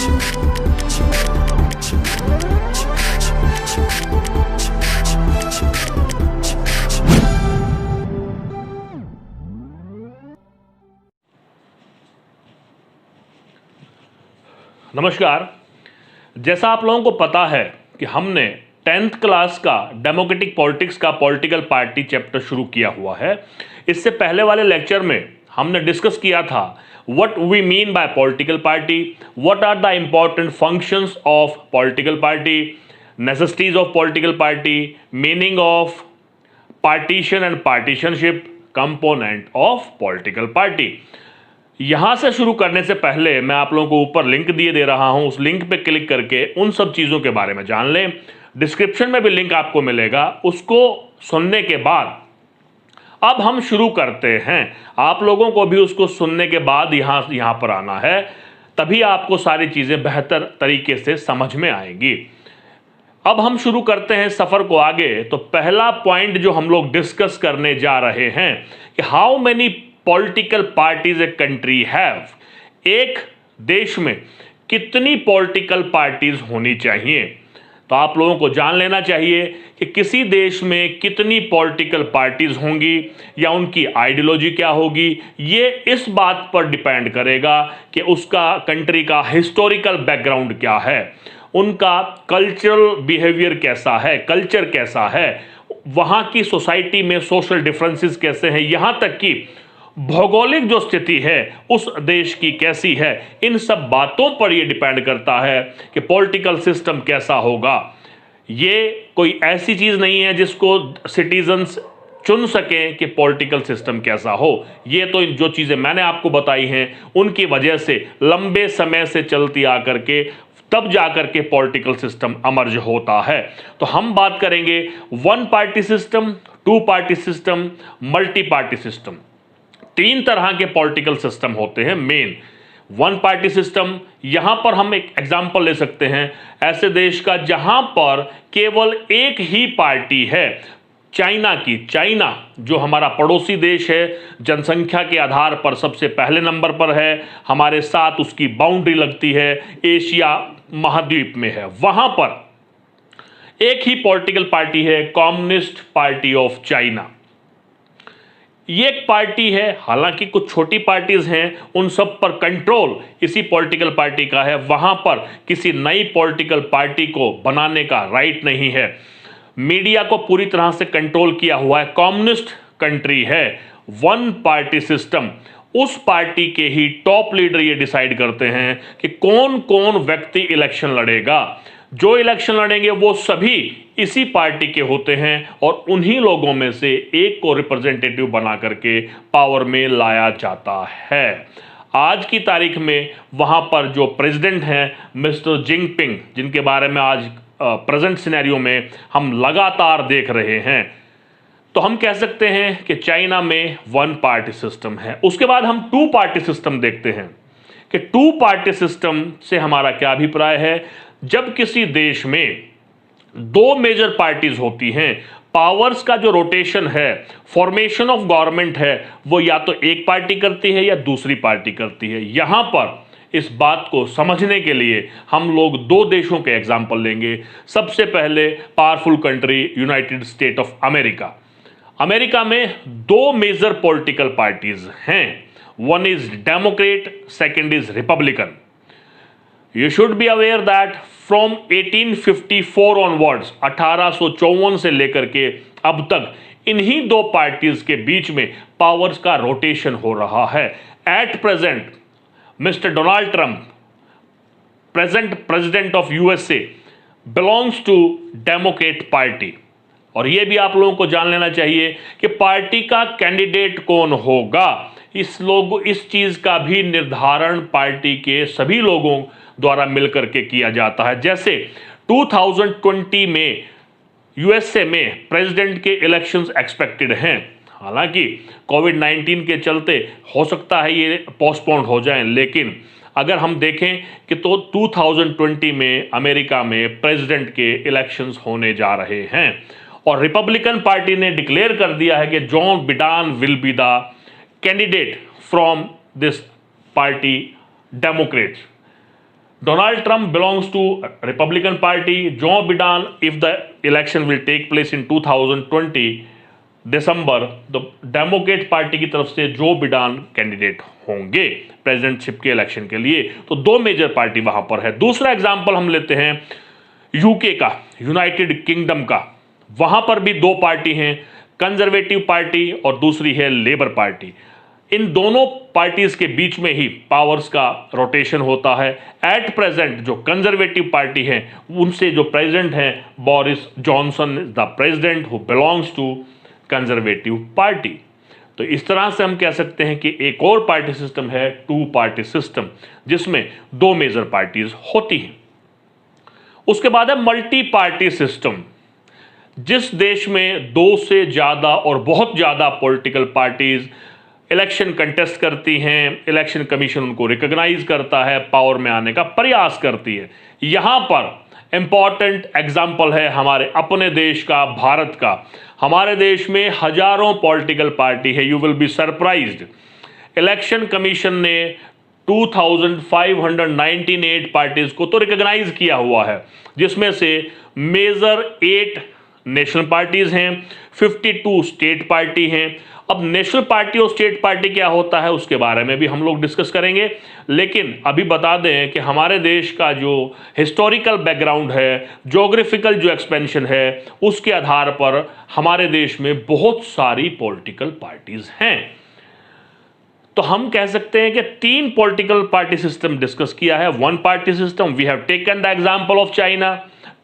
नमस्कार। जैसा आप लोगों को पता है कि हमने 10th क्लास का डेमोक्रेटिक पॉलिटिक्स का पॉलिटिकल पार्टी चैप्टर शुरू किया हुआ है। इससे पहले वाले लेक्चर में हमने डिस्कस किया था what we mean by political party, what are the important functions of political party, necessities of political party, meaning of partition and partitionship, component of political party. यहां से शुरू करने से पहले मैं आप लोगों को ऊपर लिंक दिए दे रहा हूं, उस लिंक पे क्लिक करके उन सब चीज़ों के बारे में जान लें। डिस्क्रिप्शन में भी लिंक आपको मिलेगा, उसको सुनने के बाद अब हम शुरू करते हैं। आप लोगों को भी उसको सुनने के बाद यहाँ पर आना है, तभी आपको सारी चीज़ें बेहतर तरीके से समझ में आएंगी। अब हम शुरू करते हैं सफ़र को आगे। तो पहला पॉइंट जो हम लोग डिस्कस करने जा रहे हैं कि how many political parties a country have, एक देश में कितनी पॉलिटिकल पार्टीज होनी चाहिए। तो आप लोगों को जान लेना चाहिए कि किसी देश में कितनी पॉलिटिकल पार्टीज होंगी या उनकी आइडियोलॉजी क्या होगी। ये इस बात पर डिपेंड करेगा कि उसका कंट्री का हिस्टोरिकल बैकग्राउंड क्या है, उनका कल्चरल बिहेवियर कैसा है, कल्चर कैसा है, वहाँ की सोसाइटी में सोशल डिफरेंसेस कैसे हैं, यहाँ तक कि भौगोलिक जो स्थिति है उस देश की कैसी है। इन सब बातों पर यह डिपेंड करता है कि पॉलिटिकल सिस्टम कैसा होगा। ये कोई ऐसी चीज़ नहीं है जिसको सिटीजन्स चुन सकें कि पॉलिटिकल सिस्टम कैसा हो। ये तो जो चीज़ें मैंने आपको बताई हैं उनकी वजह से लंबे समय से चलती आकर के तब जाकर के पॉलिटिकल सिस्टम अमर्ज होता है। तो हम बात करेंगे one party system, two party system, multi party system. तीन तरह के पॉलिटिकल सिस्टम होते हैं मेन। वन पार्टी सिस्टम, यहां पर हम एक एग्जांपल ले सकते हैं ऐसे देश का जहां पर केवल एक ही पार्टी है, चाइना की। चाइना जो हमारा पड़ोसी देश है, जनसंख्या के आधार पर सबसे पहले नंबर पर है, हमारे साथ उसकी बाउंड्री लगती है, एशिया महाद्वीप में है। वहां पर एक ही पॉलिटिकल पार्टी है, कम्युनिस्ट पार्टी ऑफ चाइना। ये एक पार्टी है, हालांकि कुछ छोटी पार्टीज हैं, उन सब पर कंट्रोल इसी पॉलिटिकल पार्टी का है। वहां पर किसी नई पॉलिटिकल पार्टी को बनाने का राइट नहीं है। मीडिया को पूरी तरह से कंट्रोल किया हुआ है। कम्युनिस्ट कंट्री है, वन पार्टी सिस्टम। उस पार्टी के ही टॉप लीडर ये डिसाइड करते हैं कि कौन कौन व्यक्ति इलेक्शन लड़ेगा। जो इलेक्शन लड़ेंगे वो सभी इसी पार्टी के होते हैं और उन्हीं लोगों में से एक को रिप्रेजेंटेटिव बना करके पावर में लाया जाता है। आज की तारीख में वहां पर जो प्रेसिडेंट हैं मिस्टर जिनपिंग, जिनके बारे में आज प्रेजेंट सिनेरियो में हम लगातार देख रहे हैं, तो हम कह सकते हैं कि चाइना में वन पार्टी सिस्टम है। उसके बाद हम टू पार्टी सिस्टम देखते हैं कि टू पार्टी सिस्टम से हमारा क्या अभिप्राय है। जब किसी देश में दो मेजर पार्टीज होती हैं, पावर्स का जो रोटेशन है, फॉर्मेशन ऑफ गवर्नमेंट है, वो या तो एक पार्टी करती है या दूसरी पार्टी करती है। यहां पर इस बात को समझने के लिए हम लोग दो देशों के एग्जाम्पल लेंगे। सबसे पहले powerful country United state of America. America में दो मेजर पॉलिटिकल पार्टीज हैं, one is Democrat, second is Republican. You should be aware that from 1854 onwards, 1854 से लेकर के अब तक इन्हीं दो पार्टीज के बीच में पावर्स का रोटेशन हो रहा है। At present Mr Donald Trump, present president of USA, belongs to Democrat party. और यह भी आप लोगों को जान लेना चाहिए कि पार्टी का कैंडिडेट कौन होगा, इस चीज का भी निर्धारण पार्टी के सभी लोगों द्वारा मिलकर के किया जाता है। जैसे 2020 में यूएसए में प्रेसिडेंट के इलेक्शंस एक्सपेक्टेड हैं। हालांकि कोविड-19 के चलते हो सकता है ये पोस्टपोन हो जाएं, लेकिन अगर हम देखें कि तो 2020 में अमेरिका में प्रेसिडेंट के इलेक्शंस होने जा रहे हैं और रिपब्लिकन पार्टी ने डिक्लेयर कर दिया है कि John Biden will be the candidate from this party Democrats. Donald Trump belongs to Republican Party. Joe Biden, if the election will take place in 2020 दिसंबर, तो डेमोक्रेट पार्टी की तरफ से जो बिडेन कैंडिडेट होंगे presidentship के election के लिए। तो दो मेजर पार्टी वहां पर है। दूसरा एग्जांपल हम लेते हैं यूके का, यूनाइटेड किंगडम का। वहां पर भी दो पार्टी हैं, कंजर्वेटिव पार्टी और दूसरी है लेबर पार्टी। इन दोनों पार्टीज के बीच में ही पावर्स का रोटेशन होता है। एट प्रेजेंट जो कंजर्वेटिव पार्टी है उनसे जो प्रेसिडेंट हैं Boris Johnson is the president who belongs to Conservative party. तो इस तरह से हम कह सकते हैं कि एक और पार्टी सिस्टम है टू पार्टी सिस्टम, जिसमें दो मेजर पार्टीज होती हैं। उसके बाद है मल्टी पार्टी सिस्टम। जिस देश में दो से ज्यादा और बहुत ज्यादा पॉलिटिकल पार्टीज इलेक्शन कंटेस्ट करती हैं, इलेक्शन कमीशन उनको रिकॉग्नाइज करता है, पावर में आने का प्रयास करती है। यहां पर इंपॉर्टेंट एग्जाम्पल है हमारे अपने देश का, भारत का। हमारे देश में हजारों पॉलिटिकल पार्टी है। You will be surprised, election commission ने 2598 पार्टीज को तो रिकॉग्नाइज किया हुआ है, जिसमें से मेजर 8 नेशनल पार्टीज हैं, 52 स्टेट पार्टी हैं। अब नेशनल पार्टी और स्टेट पार्टी क्या होता है उसके बारे में भी हम लोग डिस्कस करेंगे, लेकिन अभी बता दें कि हमारे देश का जो हिस्टोरिकल बैकग्राउंड है, ज्योग्राफिकल जो एक्सपेंशन है, उसके आधार पर हमारे देश में बहुत सारी पॉलिटिकल पार्टीज हैं। तो हम कह सकते हैं कि 3 पॉलिटिकल पार्टी सिस्टम डिस्कस किया है। 1 party system, we have taken the example of China.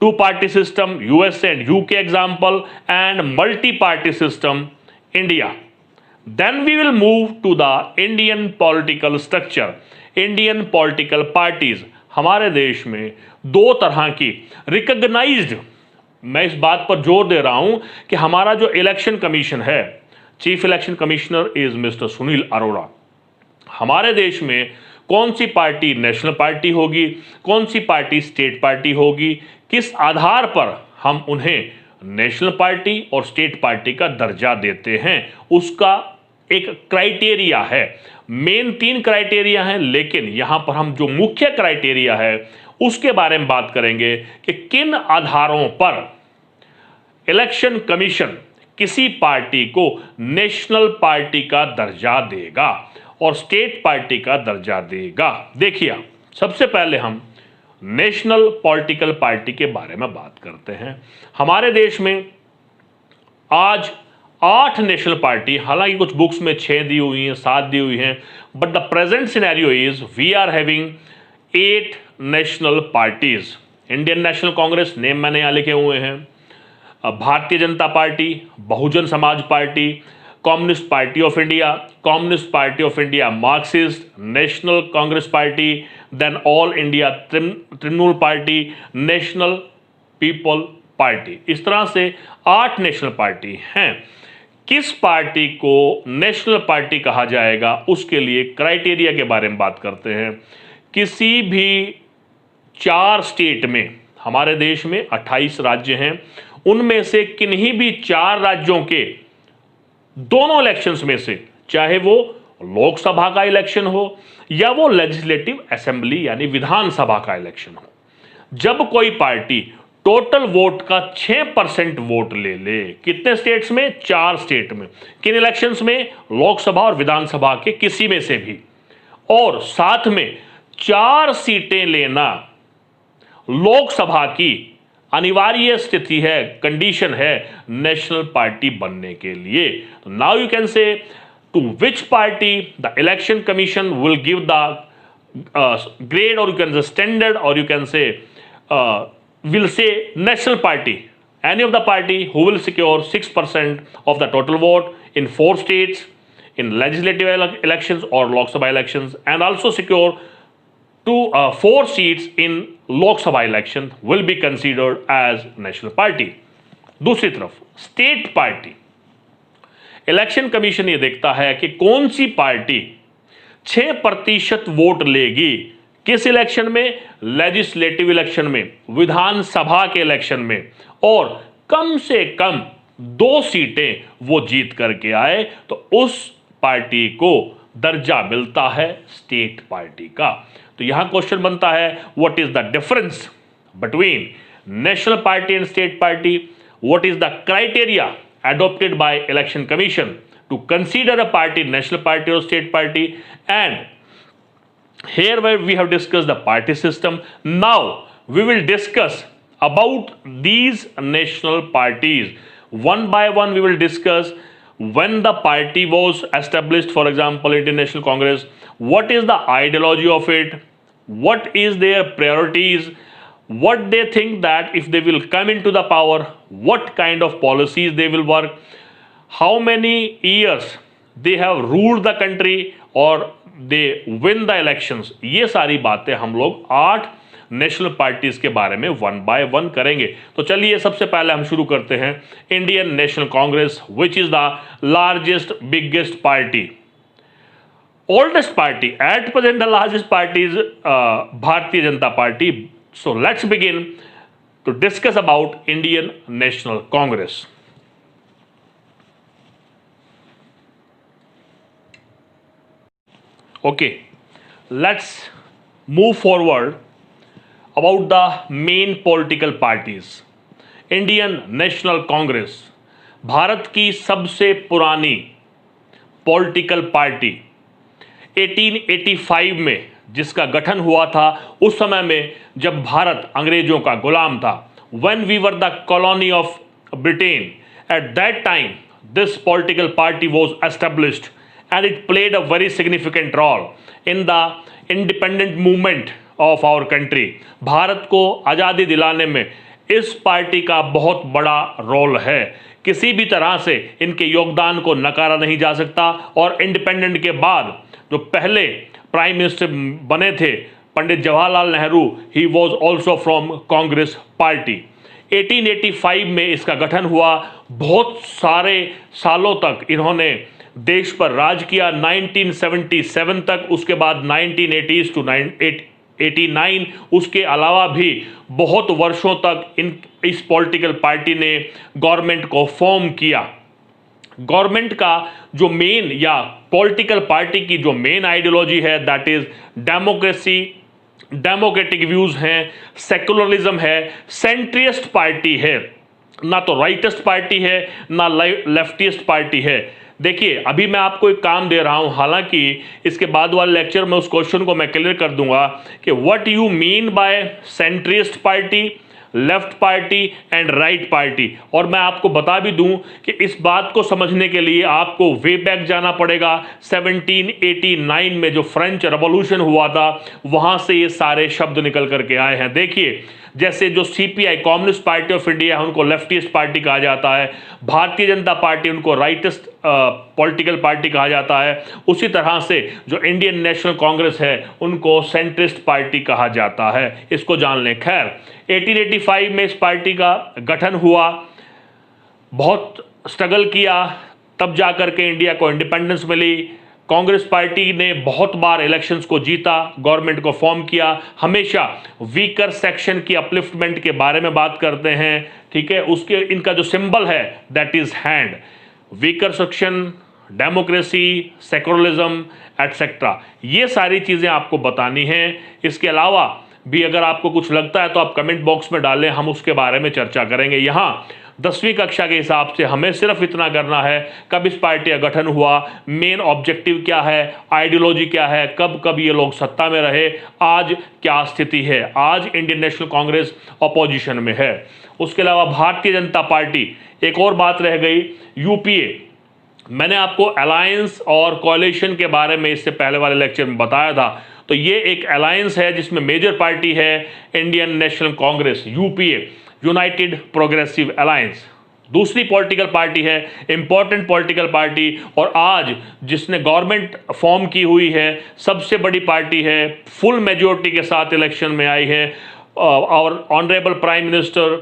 2 party system, US and UK example, and multi party system, India. Then we will move to the Indian political structure. Indian political parties, हमारे देश में दो तरह की recognised, मैं इस बात पर जोर दे रहा हूं कि हमारा जो इलेक्शन कमीशन है, chief election commissioner is mister Sunil Arora. हमारे देश में कौन सी पार्टी नेशनल पार्टी होगी, कौन सी पार्टी स्टेट पार्टी होगी, किस आधार पर हम उन्हें नेशनल पार्टी और स्टेट पार्टी का दर्जा देते हैं, उसका एक क्राइटेरिया है। मेन 3 क्राइटेरिया हैं, लेकिन यहां पर हम जो मुख्य क्राइटेरिया है उसके बारे में बात करेंगे कि किन आधारों पर इलेक्शन कमीशन किसी पार्टी को नेशनल पार्टी का दर्जा देगा और स्टेट पार्टी का दर्जा देगा। देखिए, सबसे पहले हम नेशनल पॉलिटिकल पार्टी के बारे में बात करते हैं। हमारे देश में आज 8 नेशनल पार्टी, हालांकि कुछ बुक्स में 6 दी हुई हैं, 7 दी हुई हैं, but the present scenario is we are having 8 national parties. Indian national Congress, name मैंने यहां लिखे हुए हैं, भारतीय Janata party, Bahujan Samaj party, communist party of India, communist party of India Marxist, national Congress party, then all India Trinamool party, national people party. इस तरह से 8 national party हैं। किस पार्टी को नेशनल पार्टी कहा जाएगा उसके लिए क्राइटेरिया के बारे में बात करते हैं। किसी भी 4 स्टेट में, हमारे देश में 28 राज्य हैं, उनमें से किन्हीं भी 4 राज्यों के दोनों इलेक्शंस में से, चाहे वो लोकसभा का इलेक्शन हो या वो लेजिस्लेटिव असेंबली यानी विधानसभा का इलेक्शन हो, जब कोई पार्टी टोटल वोट का 6% वोट ले ले, कितने स्टेट्स में, 4 स्टेट में, किन इलेक्शंस में, लोकसभा और विधानसभा के किसी में से भी, और साथ में 4 सीटें लेना लोकसभा की अनिवार्य स्थिति है, कंडीशन है नेशनल पार्टी बनने के लिए। Now you can say to which party the election commission will give the grade, or you can say standard, or you can say will say national party, any of the party who will secure 6% of the total vote in 4 states in legislative elections or Lok Sabha elections, and also secure 4 seats in Lok Sabha election will be considered as national party. दूसरी तरफ state party, election commission ये देखता है कि कौन सी party 6% vote लेगी, किस election में, लेजिस्लेटिव इलेक्शन में, विधानसभा के इलेक्शन में, और कम से कम 2 सीटें वो जीत करके आए, तो उस पार्टी को दर्जा मिलता है स्टेट पार्टी का। तो यहां क्वेश्चन बनता है, what is the difference between national party and state party? What is the criteria adopted by election commission to consider a party national party or state party? And here where we have discussed the party system, now we will discuss about these national parties one by one. We will discuss when the party was established, for example Indian National Congress, what is the ideology of it, what is their priorities, what they think that if they will come into the power, what kind of policies they will work, how many years they have ruled the country or they win the elections. ये सारी बातें हम लोग 8 national parties के बारे में one by one करेंगे। तो चलिए सबसे पहले हम शुरू करते हैं Indian national Congress, which is the largest biggest party, oldest party at present. The largest party is भारतीय Janata party. So let's begin to discuss about Indian National Congress. Okay, let's move forward about the main political parties. Indian National Congress Bharat की सबसे पुरानी political party 1885 में जिसका गठन हुआ था, उस समय में जब भारत अंग्रेजों का गुलाम था, when we were the colony of Britain, at that time this political party was established and it played a very significant role in the independent movement of our country. Bharat को आज़ादी दिलाने में इस पार्टी का बहुत बड़ा रोल है। किसी भी तरह से इनके योगदान को नकारा नहीं जा सकता। और इंडिपेंडेंट के बाद जो पहले प्राइम मिनिस्टर बने थे Pandit Jawaharlal Nehru, he was also from Congress party. 1885 में इसका गठन हुआ। बहुत सारे सालों तक इन्होंने देश पर राज किया, 1977 तक, उसके बाद 1980s to 89, उसके अलावा भी बहुत वर्षों तक इस पॉलिटिकल पार्टी ने गवर्नमेंट को फॉर्म किया। गवर्नमेंट का जो मेन या पॉलिटिकल पार्टी की जो मेन आइडियोलॉजी है, that is democracy, democratic views हैं, सेकुलरिज्म है, सेंट्रिस्ट पार्टी है, ना तो राइटिस्ट पार्टी है ना लेफ्टिस्ट पार्टी है। देखिए अभी मैं आपको एक काम दे रहा हूं, हालांकि इसके बाद वाले लेक्चर में उस क्वेश्चन को मैं क्लियर कर दूंगा कि what you mean by centrist party, left party and right party. और मैं आपको बता भी दूं कि इस बात को समझने के लिए आपको वे बैक जाना पड़ेगा। 1789 में जो फ्रेंच रेवोल्यूशन हुआ था, वहां से ये सारे शब्द निकल करके आए हैं। देखिए जैसे जो CPI communist party of India है, उनको लेफ्टिस्ट पार्टी कहा जाता है, भारतीय जनता पार्टी उनको राइटिस्ट पॉलिटिकल पार्टी कहा जाता है, उसी तरह से जो इंडियन नेशनल कांग्रेस है उनको सेंट्रिस्ट पार्टी कहा जाता है। इसको जान लें। खैर 1885 में इस पार्टी का गठन हुआ, बहुत स्ट्रगल किया, तब जाकर के इंडिया को इंडिपेंडेंस मिली। कांग्रेस पार्टी ने बहुत बार इलेक्शंस को जीता, गवर्नमेंट को फॉर्म किया, हमेशा वीकर सेक्शन की अपलिफ्टमेंट के बारे में बात करते हैं, ठीक है। उसके इनका जो सिंबल है that is hand, weaker section, democracy, secularism etcetera, ये सारी चीज़ें आपको बतानी हैं। इसके अलावा भी अगर आपको कुछ लगता है तो आप कमेंट बॉक्स में डालें, हम उसके बारे में चर्चा करेंगे। यहाँ 10वीं कक्षा के हिसाब से हमें सिर्फ इतना करना है, कब इस पार्टी का गठन हुआ, मेन ऑब्जेक्टिव क्या है, आइडियोलॉजी क्या है, कब कब ये लोग सत्ता में रहे, आज क्या स्थिति है। आज इंडियन नेशनल कांग्रेस अपोजिशन में है। उसके अलावा भारतीय जनता पार्टी, एक और बात रह गई, यूपीए। मैंने आपको अलायंस और कोalition के बारे में इससे पहले वाले लेक्चर में बताया था। तो ये एक अलायंस है जिसमें मेजर पार्टी है Indian national Congress, UPA, United progressive alliance. दूसरी पॉलिटिकल पार्टी है, इंपॉर्टेंट पॉलिटिकल पार्टी, और आज जिसने गवर्नमेंट फॉर्म की हुई है, सबसे बड़ी पार्टी है, फुल मेजोरिटी के साथ इलेक्शन में आई है। और honourable prime minister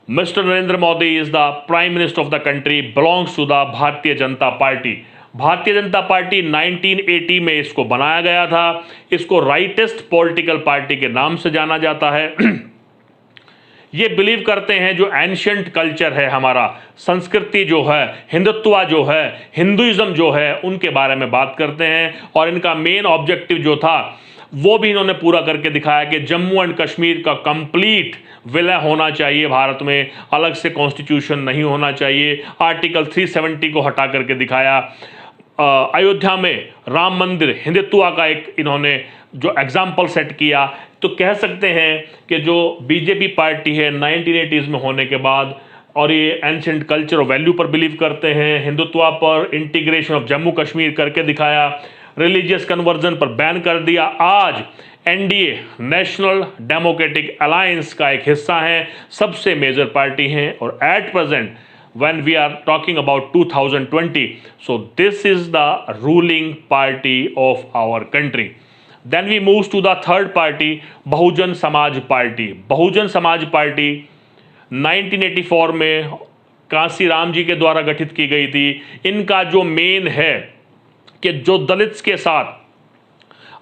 mister Narendra Modi is the prime minister of the country, belongs to the Bharatiya Janata party. भारतीय जनता पार्टी 1980 में इसको बनाया गया था। इसको राइटेस्ट पॉलिटिकल पार्टी के नाम से जाना जाता है। ये बिलीव करते हैं जो एंशियंट कल्चर है हमारा, संस्कृति जो है, हिंदुत्व जो है, हिंदुइज्म जो है, उनके बारे में बात करते हैं। और इनका मेन ऑब्जेक्टिव जो था वो भी इन्होंने पूरा करके दिखाया कि जम्मू एंड कश्मीर का कंप्लीट विलय होना चाहिए, भारत में अलग से कॉन्स्टिट्यूशन नहीं होना चाहिए। आर्टिकल 370 को हटा करके दिखाया। अयोध्या में राम मंदिर हिंदुत्व का एक इन्होंने जो एग्जाम्पल सेट किया। तो कह सकते हैं कि जो बीजेपी पार्टी है 1980s में होने के बाद, और ये एंशिएंट कल्चर और वैल्यू पर बिलीव करते हैं, हिंदुत्व पर, इंटीग्रेशन ऑफ जम्मू कश्मीर करके दिखाया, रिलीजियस कन्वर्जन पर बैन कर दिया। आज एनडीए नेशनल डेमोक्रेटिक अलायंस का एक हिस्सा है, सबसे मेजर पार्टी हैं, और at present when we are talking about 2020, so this is the ruling party of our country. Then we move to the third party, Bahujan Samaj party. Bahujan Samaj party 1984 में कांसी राम जी के द्वारा गठित की गई थी। इनका जो मेन है कि जो दलित्स के साथ,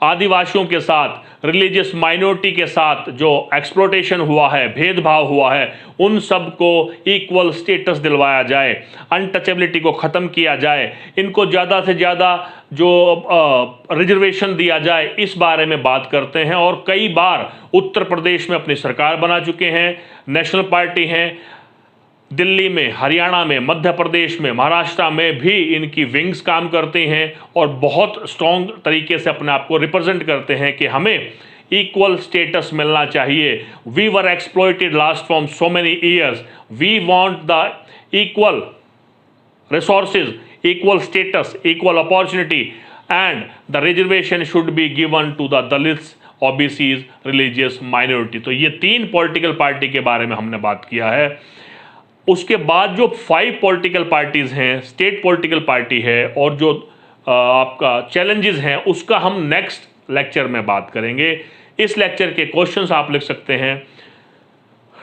आदिवासियों के साथ, रिलीजियस माइनॉरिटी के साथ जो एक्सप्लोटेशन हुआ है, भेदभाव हुआ है, उन सब को इक्वल स्टेटस दिलवाया जाए, अनटचेबिलिटी को ख़त्म किया जाए, इनको ज़्यादा से ज़्यादा जो रिजर्वेशन दिया जाए, इस बारे में बात करते हैं। और कई बार उत्तर प्रदेश में अपनी सरकार बना चुके हैं, नेशनल पार्टी हैं। दिल्ली में, हरियाणा में, मध्य प्रदेश में, महाराष्ट्र में भी इनकी विंग्स काम करते हैं और बहुत स्ट्रॉन्ग तरीके से अपने आप को रिप्रेजेंट करते हैं कि हमें इक्वल स्टेटस मिलना चाहिए। We were exploited last from so many years, we want the equal resources, equal status, equal opportunity, and the reservation should be given to the Dalits, OBCs, religious minority. तो ये 3 political party के बारे में हमने बात किया है। उसके बाद जो 5 पॉलिटिकल पार्टीज़ हैं, स्टेट पॉलिटिकल पार्टी है, और जो आपका चैलेंजेस हैं, उसका हम नेक्स्ट लेक्चर में बात करेंगे। इस लेक्चर के क्वेश्चंस आप लिख सकते हैं।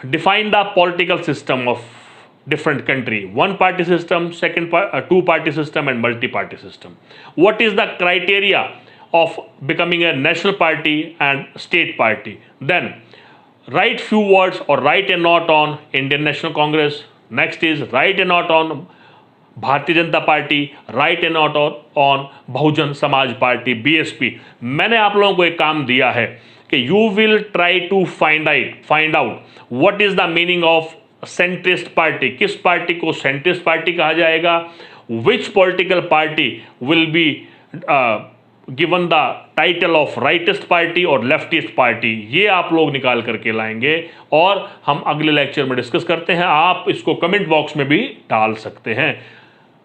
Define the political system of different country, 1 party system, 2 party system and multi party system. What is the criteria of becoming a national party and state party? Then write few words or write a note on Indian National Congress. Next is write a note on Bharatiya Janata party, right a note on Bahujan Samaj party, BSP. मैंने आप लोगों को एक काम दिया है कि you will try to find out what is the meaning of centrist party. किस पार्टी को सेंट्रिस्ट पार्टी कहा जाएगा, which political party will be given the title of rightist party और लेफ्टिस्ट पार्टी। ये आप लोग निकाल करके लाएंगे और हम अगले लेक्चर में डिस्कस करते हैं। आप इसको कमेंट बॉक्स में भी डाल सकते हैं।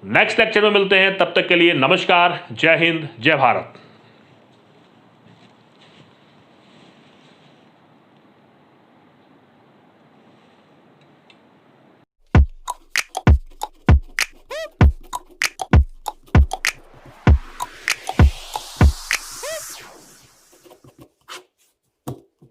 नेक्स्ट लेक्चर में मिलते हैं, तब तक के लिए नमस्कार, जय हिंद, जय भारत।